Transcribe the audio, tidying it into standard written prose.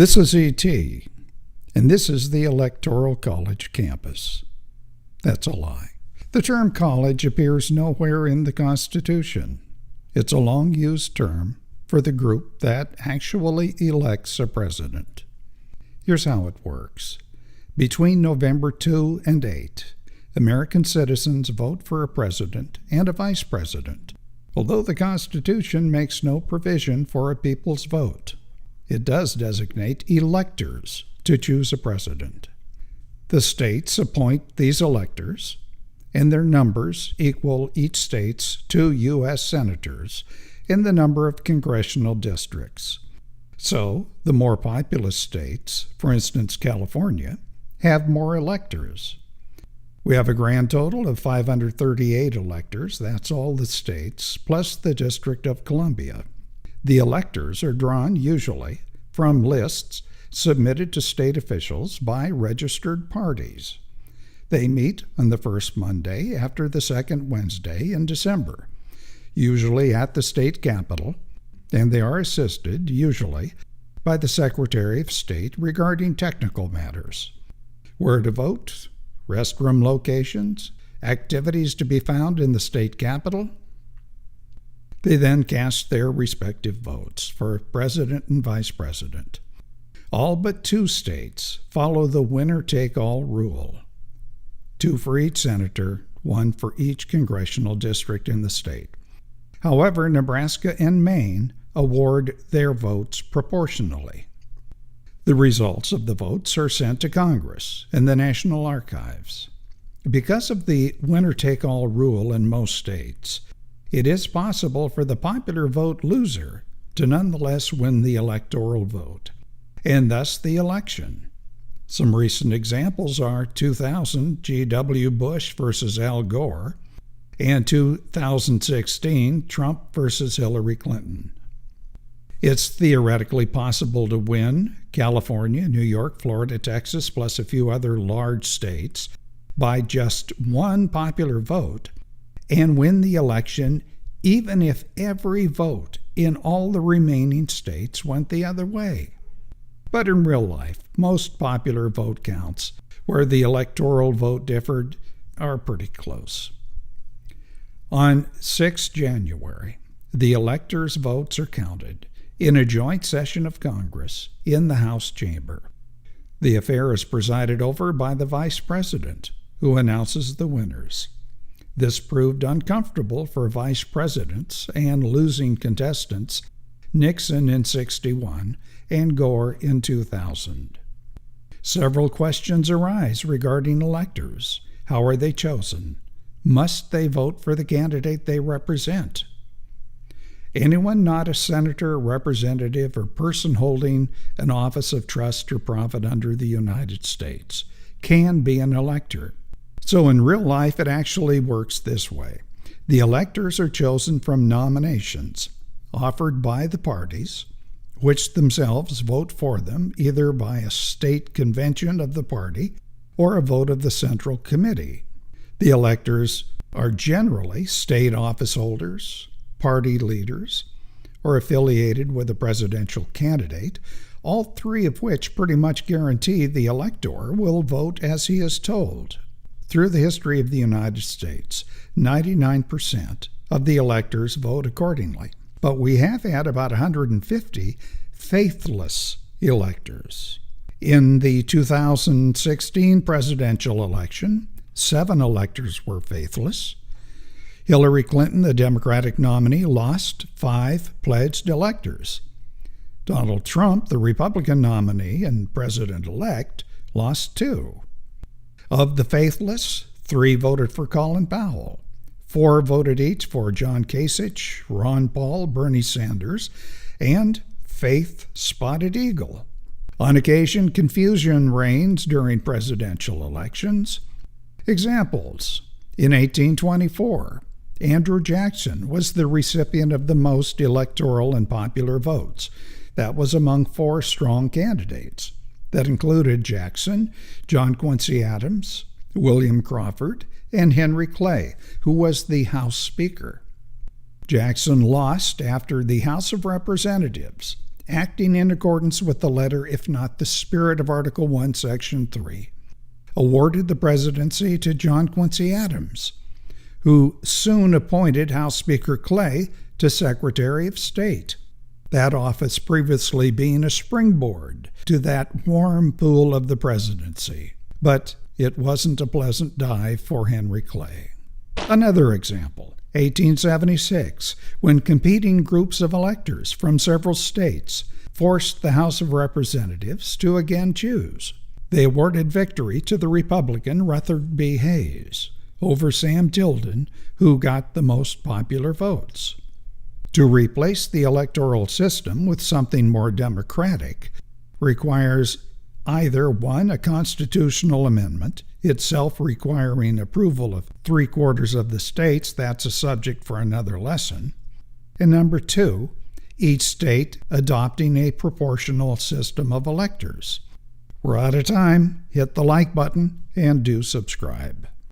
This is E.T., and this is the Electoral College campus. That's a lie. The term college appears nowhere in the Constitution. It's a long-used term for the group that actually elects a president. Here's how it works. Between November 2 and 8, American citizens vote for a president and a vice president, although the Constitution makes no provision for a people's vote. It does designate electors to choose a president. The states appoint these electors, and their numbers equal each state's 2 U.S. senators in the number of congressional districts. So, the more populous states, for instance California, have more electors. We have a grand total of 538 electors, that's all the states, plus the District of Columbia. The electors are drawn usually from lists submitted to state officials by registered parties. They meet on the first Monday after the second Wednesday in December, usually at the state capitol, and they are assisted, usually, by the Secretary of State regarding technical matters. Where to vote, restroom locations, activities to be found in the state capitol. They then cast their respective votes for president and vice president. All but 2 states follow the winner-take-all rule. 2 for each senator, 1 for each congressional district in the state. However, Nebraska and Maine award their votes proportionally. The results of the votes are sent to Congress and the National Archives. Because of the winner-take-all rule in most states, it is possible for the popular vote loser to nonetheless win the electoral vote, and thus the election. Some recent examples are 2000 G.W. Bush versus Al Gore and 2016 Trump versus Hillary Clinton. It's theoretically possible to win California, New York, Florida, Texas, plus a few other large states by just 1 popular vote and win the election even if every vote in all the remaining states went the other way. But in real life, most popular vote counts where the electoral vote differed are pretty close. On 6 January, the electors' votes are counted in a joint session of Congress in the House chamber. The affair is presided over by the Vice President, who announces the winners. This proved uncomfortable for vice presidents and losing contestants, Nixon in '61 and Gore in 2000. Several questions arise regarding electors. How are they chosen? Must they vote for the candidate they represent? Anyone not a senator, representative, or person holding an office of trust or profit under the United States can be an elector. So in real life, it actually works this way. The electors are chosen from nominations offered by the parties, which themselves vote for them either by a state convention of the party or a vote of the Central Committee. The electors are generally state office holders, party leaders, or affiliated with a presidential candidate, all 3 of which pretty much guarantee the elector will vote as he is told. Through the history of the United States, 99% of the electors vote accordingly. But we have had about 150 faithless electors. In the 2016 presidential election, 7 electors were faithless. Hillary Clinton, the Democratic nominee, lost 5 pledged electors. Donald Trump, the Republican nominee and president-elect, lost 2. Of the faithless, 3 voted for Colin Powell. 4 voted each for John Kasich, Ron Paul, Bernie Sanders, and Faith Spotted Eagle. On occasion, confusion reigns during presidential elections. Examples: in 1824, Andrew Jackson was the recipient of the most electoral and popular votes. That was among 4 strong candidates. That included Jackson, John Quincy Adams, William Crawford, and Henry Clay, who was the House Speaker. Jackson lost after the House of Representatives acting in accordance with the letter, if not the spirit of Article 1, Section 3, awarded the presidency to John Quincy Adams, who soon appointed House Speaker Clay to Secretary of State, that office previously being a springboard to that warm pool of the presidency. But it wasn't a pleasant dive for Henry Clay. Another example, 1876, when competing groups of electors from several states forced the House of Representatives to again choose. They awarded victory to the Republican Rutherford B. Hayes over Sam Tilden, who got the most popular votes. To replace the electoral system with something more democratic requires either 1, a constitutional amendment, itself requiring approval of 3/4 of the states, that's a subject for another lesson, and number 2, each state adopting a proportional system of electors. We're out of time. Hit the like button and do subscribe.